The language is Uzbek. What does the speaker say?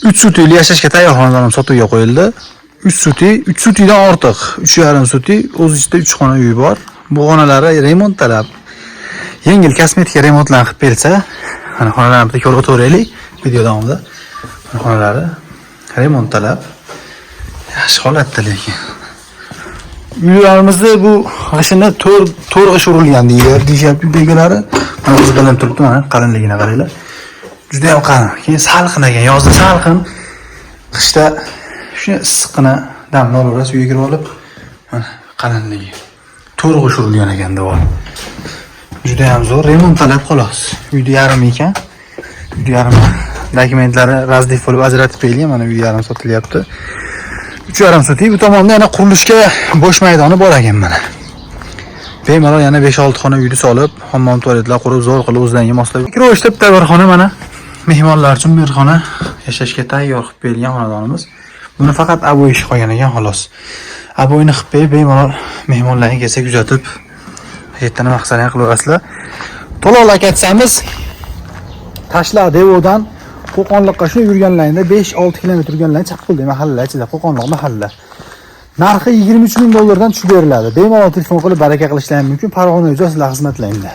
3 sutiyli yashashga tayyor xonadon sotuvga qo'yildi. 3 sutiydan ortiq, 3,5 suti, o'z ichida 3 xona uy bor. Bu xonalari remont talab. Yengil kosmetika remontlar qilib bersa, mana xonalarni bitta ko'rib o'taylik video davomida. Xonalari remont talab. Yaxshi holatda lekin. Uylarimizda bu g'ishini to'rt g'ish urilgan deyapti belgilari. Mana o'zi bilan turibdi, mana qalinligini qaranglar. Juda ham qalin. Keyin salqin ekan, yozda salqin. Qishda shuni issiqqina damni olasiz, uyga kirib olib, mana qalinligi. To'rt g'ish urilgan ekan devor. Juda ham zo'r, remont talab xolos. Uyda yarim ekan. Uyda yarim dokumentlari razdif bo'lib ajratib qo'yilgan, mana uyda yarim sotilyapti. 3,5 suti, bu tomonda yana qurilishga bo'sh maydoni bor ekan mana. Bemalol yana 5-6 xona uyni solib, hammom tualetlar qurib, zo'r qilib o'zlariga moslab. Kiroishda bitta bir xona mana. Mehmonlar uchun bir xona yashashga tayyor qilib berilgan xonadonimiz. Buni faqat aboy ish qolgan ekan xolos. Aboyni qilib berib, bemalol mehmonlarga kelsa kuzatib, yerdan maqsadini qilib olasizlar. To'liq aytsamiz, Tashlar Devodan Qo'qonliqqa shu yurganlarida 5-6 kilometr yurganlarni Chaqquldek mahalla ichida Qo'qonliq mahalla. Narxi $23,000 dan tushib beriladi. Bemalol telefon qilib baraka qilishlari mumkin. Farg'ona yuzasida xizmatlaydi.